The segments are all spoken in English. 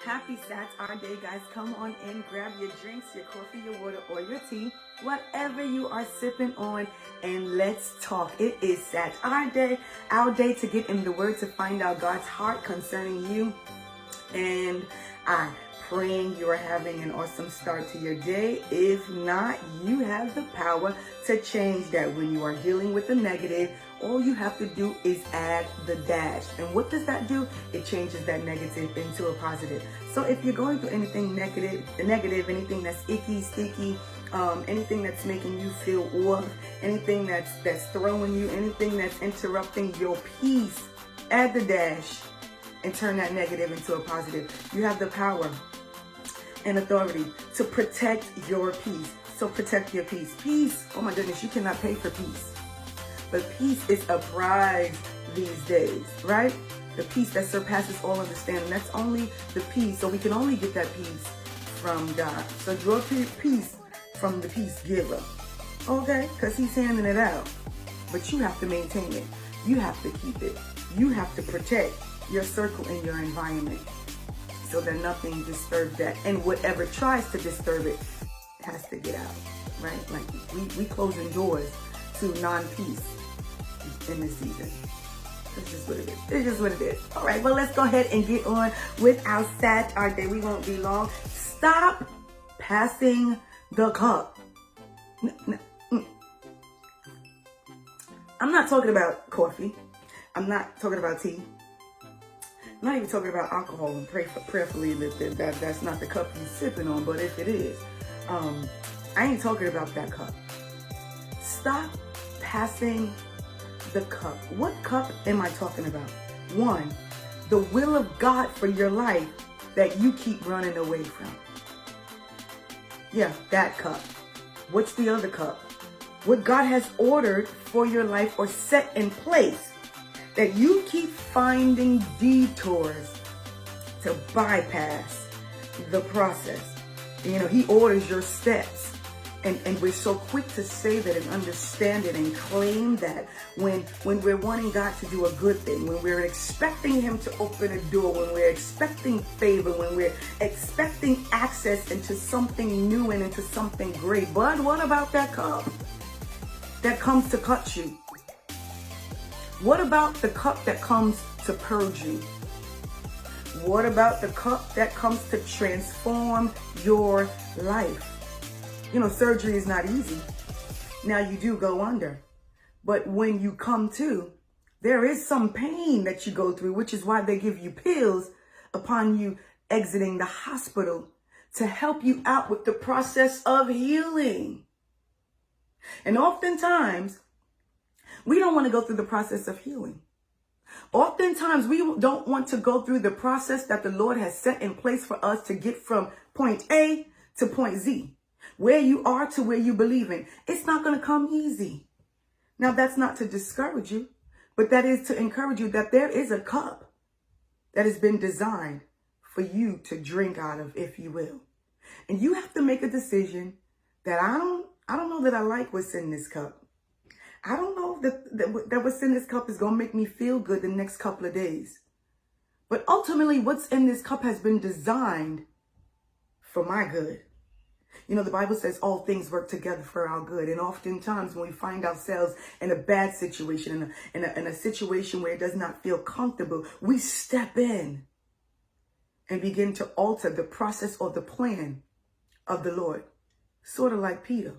Happy Sats our day, guys. Come on in, grab your drinks, your coffee, your water, or your tea, whatever you are sipping on, and let's talk. It is Sats our day to get in the Word, to find out God's heart concerning you. And I'm praying you are having an awesome start to your day. If not, you have the power to change that. When you are dealing with the negative, all you have to do is add the dash. And what does that do? It changes that negative into a positive. So if you're going through anything negative, anything that's icky, sticky, anything that's making you feel off, anything that's throwing you, anything that's interrupting your peace, add the dash and turn that negative into a positive. You have the power and authority to protect your peace. So protect your peace. Peace, oh my goodness, you cannot pay for peace. But peace is a prize these days, right? The peace that surpasses all understanding. That's only the peace. So we can only get that peace from God. So draw peace from the peace giver. Okay? Because he's handing it out. But you have to maintain it. You have to keep it. You have to protect your circle and your environment so that nothing disturbs that. And whatever tries to disturb it has to get out, right? Like we closing doors to non-peace in this season. It's just what it is. It's just what it is. All right, well, let's go ahead and get on with our Sat our day. We won't be long. Stop passing the cup. I'm not talking about coffee. I'm not talking about tea. I'm not even talking about alcohol, and pray prayerfully that that's not the cup you're sipping on. But if it is, I ain't talking about that cup. Stop passing the cup. What cup am I talking about? One, the will of God for your life that you keep running away from. Yeah, that cup. What's the other cup? What God has ordered for your life or set in place that you keep finding detours to bypass the process. You know, he orders your steps. And we're so quick to say that and understand it and claim that when we're wanting God to do a good thing, when we're expecting him to open a door, when we're expecting favor, when we're expecting access into something new and into something great. But what about that cup that comes to cut you? What about the cup that comes to purge you? What about the cup that comes to transform your life? You know, surgery is not easy. Now you do go under. But when you come to, there is some pain that you go through, which is why they give you pills upon you exiting the hospital to help you out with the process of healing. And oftentimes, we don't want to go through the process of healing. Oftentimes, we don't want to go through the process that the Lord has set in place for us to get from point A to point Z. Where you are to where you believe in. It's not going to come easy. Now, that's not to discourage you, but that is to encourage you that there is a cup that has been designed for you to drink out of, if you will. And you have to make a decision that I don't know that I like what's in this cup. I don't know that what's in this cup is going to make me feel good the next couple of days. But ultimately, what's in this cup has been designed for my good. You know, the Bible says all things work together for our good. And oftentimes when we find ourselves in a bad situation, in a situation where it does not feel comfortable, we step in and begin to alter the process or the plan of the Lord. Sort of like Peter.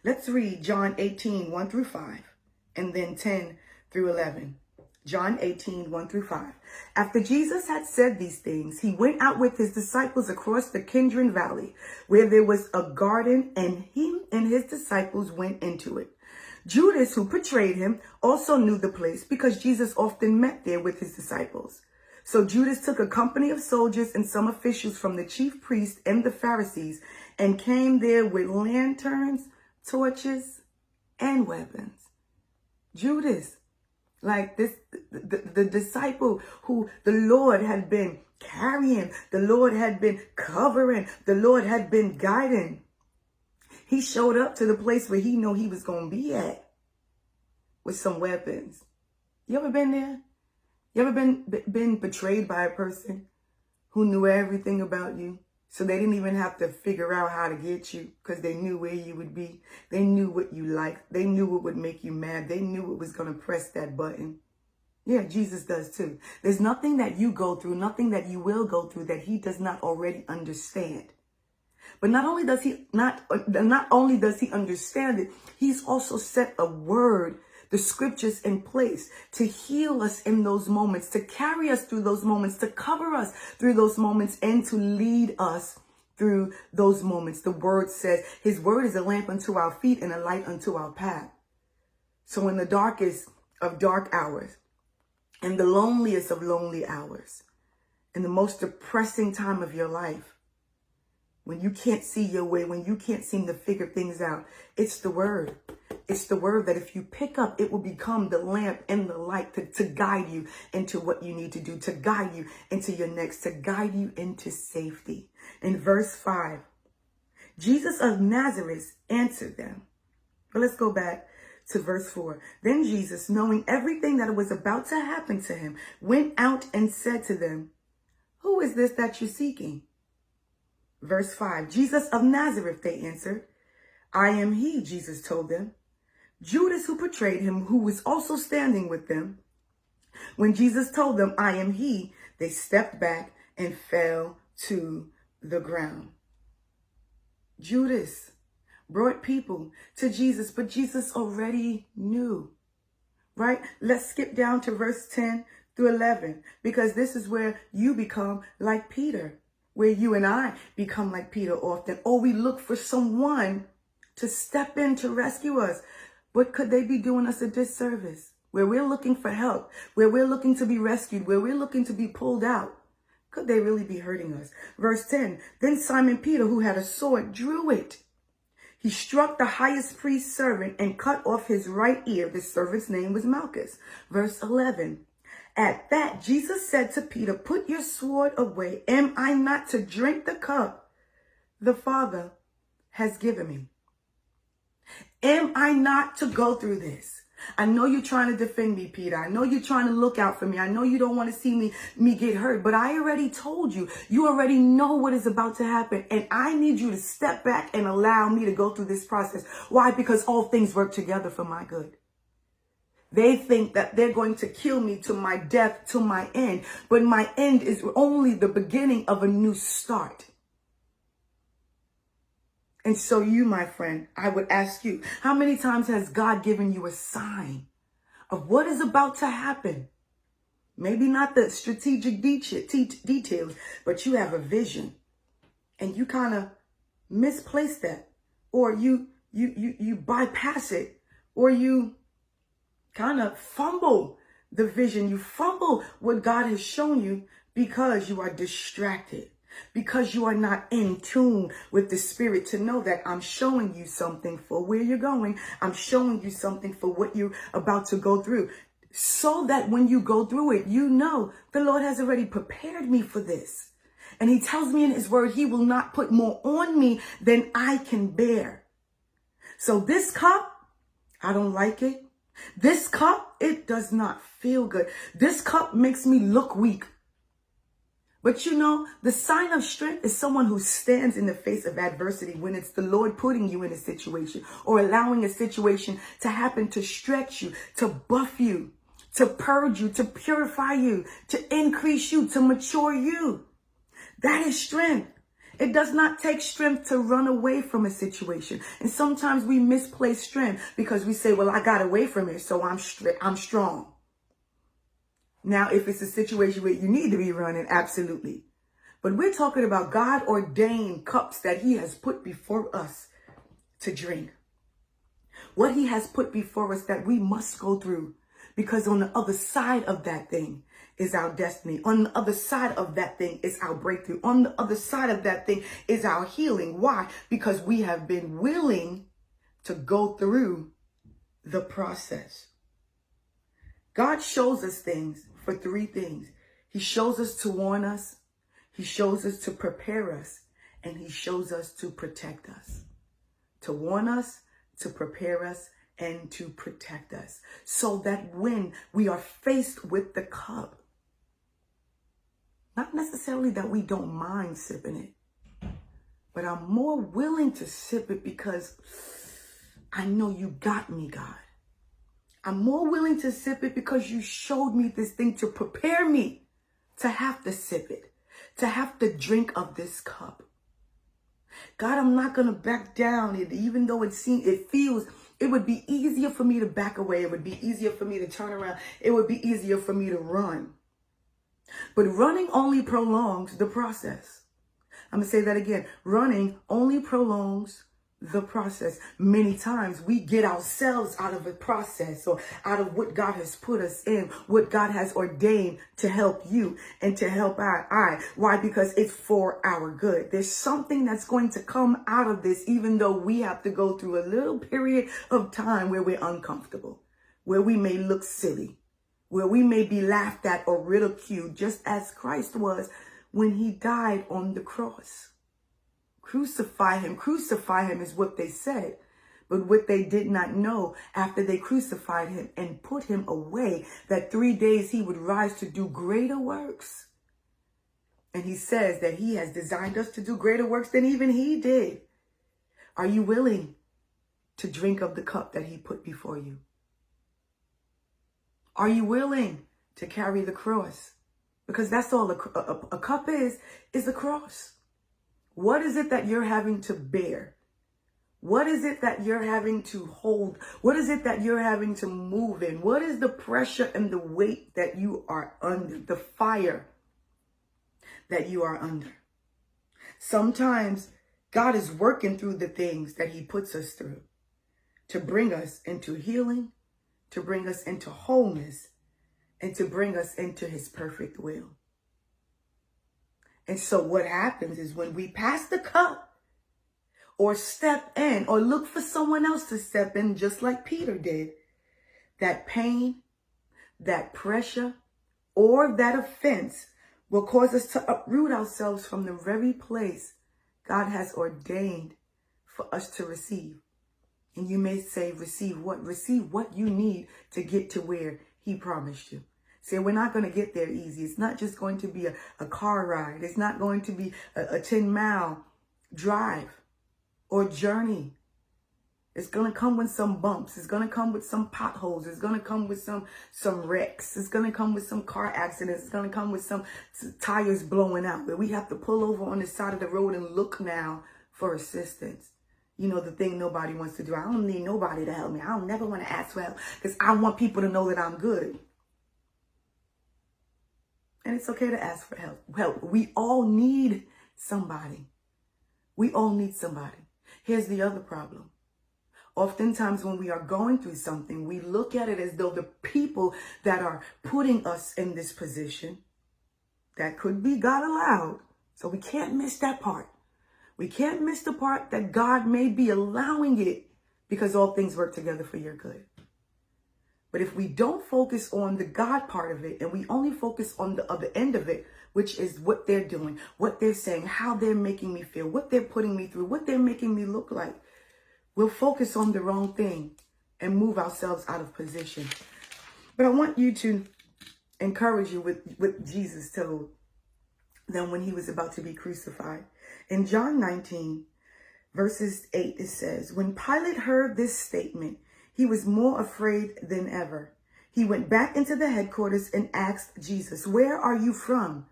Let's read John 18, 1 through 5, and then 10 through 11. John 18, 1 through 5. After Jesus had said these things, he went out with his disciples across the Kidron Valley, where there was a garden, and he and his disciples went into it. Judas, who betrayed him, also knew the place because Jesus often met there with his disciples. So Judas took a company of soldiers and some officials from the chief priests and the Pharisees and came there with lanterns, torches, and weapons. Judas, like this, the disciple who the Lord had been carrying, the Lord had been covering, the Lord had been guiding. He showed up to the place where he knew he was going to be at with some weapons. You ever been there? You ever been betrayed by a person who knew everything about you. So they didn't even have to figure out how to get you because they knew where you would be. They knew what you liked. They knew what would make you mad. They knew what was going to press that button. Yeah, Jesus does too. There's nothing that you go through, nothing that you will go through that he does not already understand. But not only does he understand it, he's also set a word, the scriptures in place to heal us in those moments, to carry us through those moments, to cover us through those moments, and to lead us through those moments. The word says his word is a lamp unto our feet and a light unto our path. So in the darkest of dark hours, in the loneliest of lonely hours, in the most depressing time of your life, when you can't see your way, when you can't seem to figure things out, it's the word. It's the word that if you pick up, it will become the lamp and the light to guide you into what you need to do, to guide you into your next, to guide you into safety. In verse 5, Jesus of Nazareth answered them. But let's go back to verse 4. Then Jesus, knowing everything that was about to happen to him, went out and said to them, "Who is this that you're seeking?" Verse 5, Jesus of Nazareth, they answered. "I am he," Jesus told them. Judas, who betrayed him, who was also standing with them. When Jesus told them, "I am he," they stepped back and fell to the ground. Judas brought people to Jesus, but Jesus already knew, right? Let's skip down to verse 10 through 11, because this is where you become like Peter, where you and I become like Peter often, or we look for someone to step in to rescue us. But could they be doing us a disservice? Where we're looking for help, where we're looking to be rescued, where we're looking to be pulled out, could they really be hurting us? Verse 10, then Simon Peter, who had a sword, drew it. He struck the highest priest's servant and cut off his right ear. The servant's name was Malchus. Verse 11, at that, Jesus said to Peter, "Put your sword away. Am I not to drink the cup the Father has given me? Am I not to go through this? I know you're trying to defend me, Peter. I know you're trying to look out for me. I know you don't want to see me get hurt, but I already told you. You already know what is about to happen, and I need you to step back and allow me to go through this process." Why? Because all things work together for my good. They think that they're going to kill me to my death, to my end, but my end is only the beginning of a new start. And so you, my friend, I would ask you, how many times has God given you a sign of what is about to happen? Maybe not the strategic details, but you have a vision and you kind of misplace that, or you bypass it, or you kind of fumble the vision. You fumble what God has shown you because you are distracted. Because you are not in tune with the Spirit to know that I'm showing you something for where you're going. I'm showing you something for what you're about to go through. So that when you go through it, you know the Lord has already prepared me for this. And he tells me in his word, he will not put more on me than I can bear. So this cup, I don't like it. This cup, it does not feel good. This cup makes me look weak. But you know, the sign of strength is someone who stands in the face of adversity when it's the Lord putting you in a situation or allowing a situation to happen to stretch you, to buff you, to purge you, to purify you, to increase you, to mature you. That is strength. It does not take strength to run away from a situation. And sometimes we misplace strength because we say, well, I got away from it, so I'm strong. Now, if it's a situation where you need to be running, absolutely. But we're talking about God-ordained cups that he has put before us to drink. What he has put before us that we must go through. Because on the other side of that thing is our destiny. On the other side of that thing is our breakthrough. On the other side of that thing is our healing. Why? Because we have been willing to go through the process. God shows us things for three things. He shows us to warn us, he shows us to prepare us, and he shows us to protect us. To warn us, to prepare us, and to protect us. So that when we are faced with the cup, Not necessarily that we don't mind sipping it, but I'm more willing to sip it because I know you got me, God. I'm more willing to sip it because you showed me this thing to prepare me to have to sip it, to have to drink of this cup. God, I'm not going to back down. Even though it feels, it would be easier for me to back away. It would be easier for me to turn around. It would be easier for me to run. But running only prolongs the process. I'm going to say that again. Running only prolongs the process. Many times we get ourselves out of a process or out of what God has put us in, what God has ordained to help you and to help I. Why? Because it's for our good. There's something that's going to come out of this, even though we have to go through a little period of time where we're uncomfortable, where we may look silly, where we may be laughed at or ridiculed, just as Christ was when he died on the cross. Crucify him is what they said. But what they did not know, after they crucified him and put him away, that 3 days he would rise to do greater works. And he says that he has designed us to do greater works than even he did. Are you willing to drink of the cup that he put before you? Are you willing to carry the cross? Because that's all a cup is a cross. What is it that you're having to bear? What is it that you're having to hold? What is it that you're having to move in? What is the pressure and the weight that you are under? The fire that you are under? Sometimes God is working through the things that he puts us through to bring us into healing, to bring us into wholeness, and to bring us into his perfect will. And so what happens is when we pass the cup or step in or look for someone else to step in, just like Peter did, that pain, that pressure, or that offense will cause us to uproot ourselves from the very place God has ordained for us to receive. And you may say, receive what? Receive what you need to get to where he promised you. See, we're not going to get there easy. It's not just going to be a car ride. It's not going to be a 10-mile drive or journey. It's going to come with some bumps. It's going to come with some potholes. It's going to come with some wrecks. It's going to come with some car accidents. It's going to come with some tires blowing out where we have to pull over on the side of the road and look now for assistance. You know, the thing nobody wants to do. I don't need nobody to help me. I don't never want to ask for help because I want people to know that I'm good. And it's okay to ask for help. We all need somebody. We all need somebody. Here's the other problem. Oftentimes when we are going through something, we look at it as though the people that are putting us in this position, that could be God allowed. So we can't miss that part. We can't miss the part that God may be allowing it because all things work together for your good. But if we don't focus on the God part of it and we only focus on the other end of it, which is what they're doing, what they're saying, how they're making me feel, what they're putting me through, what they're making me look like, we'll focus on the wrong thing and move ourselves out of position. But I want you to encourage you with what Jesus told them when he was about to be crucified. In John 19, verses 8, it says, when Pilate heard this statement, he was more afraid than ever. He went back into the headquarters and asked Jesus, where are you from?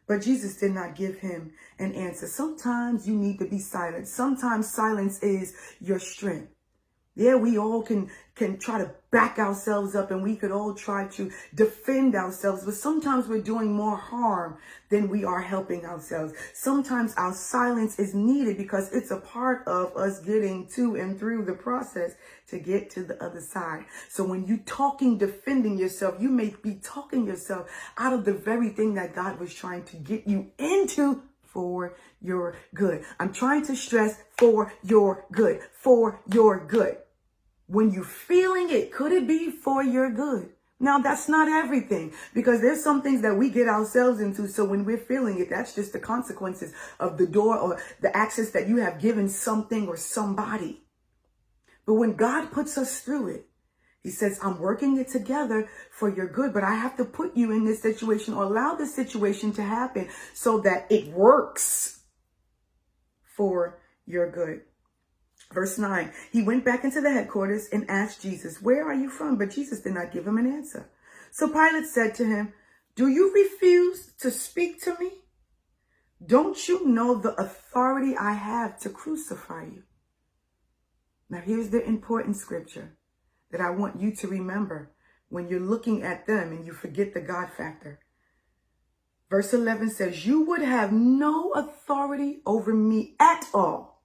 But Jesus did not give him an answer. Sometimes you need to be silent. Sometimes silence is your strength. Yeah, we all can try to back ourselves up and we could all try to defend ourselves, but sometimes we're doing more harm than we are helping ourselves. Sometimes our silence is needed because it's a part of us getting to and through the process to get to the other side. So when you're talking, defending yourself, you may be talking yourself out of the very thing that God was trying to get you into for your good. I'm trying to stress for your good, for your good. When you're feeling it, could it be for your good? Now, that's not everything because there's some things that we get ourselves into. So when we're feeling it, that's just the consequences of the door or the access that you have given something or somebody. But when God puts us through it, He says, I'm working it together for your good, but I have to put you in this situation or allow this situation to happen so that it works for your good. Verse 9, he went back into the headquarters and asked Jesus, where are you from? But Jesus did not give him an answer. So Pilate said to him, do you refuse to speak to me? Don't you know the authority I have to crucify you? Now here's the important scripture that I want you to remember when you're looking at them and you forget the God factor. Verse 11 says, you would have no authority over me at all.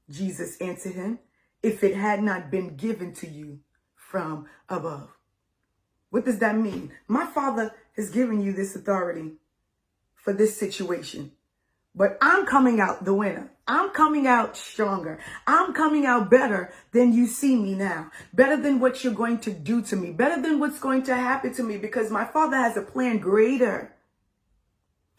Jesus answered him, if it had not been given to you from above. What does that mean? My Father has given you this authority for this situation. But I'm coming out the winner. I'm coming out stronger. I'm coming out better than you see me now. Better than what you're going to do to me. Better than what's going to happen to me, because my Father has a plan greater.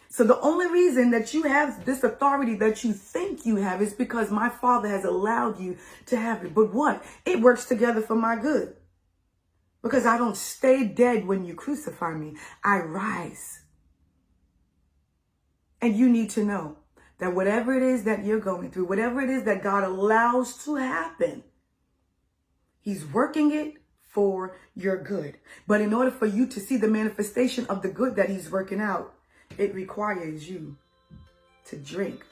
So the only reason that you have this authority that you think you have is because my Father has allowed you to have it. But what? It works together for my good. Because I don't stay dead when you crucify me. I rise. And you need to know that whatever it is that you're going through, whatever it is that God allows to happen, he's working it for your good. But in order for you to see the manifestation of the good that he's working out, it requires you to drink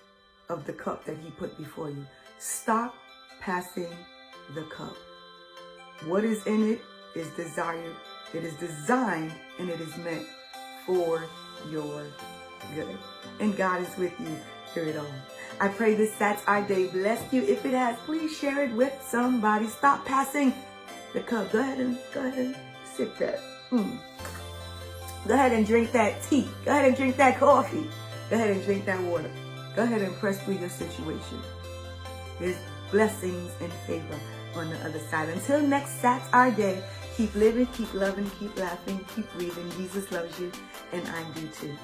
of the cup that he put before you. Stop passing the cup. What is in it is desired. It is designed and it is meant for your good. And God is with you through it all. I pray this Saturday day blessed you. If it has, please share it with somebody. Stop passing the cup. Go ahead and sip that. Go ahead and drink that tea. Go ahead and drink that coffee. Go ahead and drink that water. Go ahead and press through your situation. There's blessings and favor on the other side. Until next Saturday, keep living, keep loving, keep laughing, keep breathing. Jesus loves you, and I do too.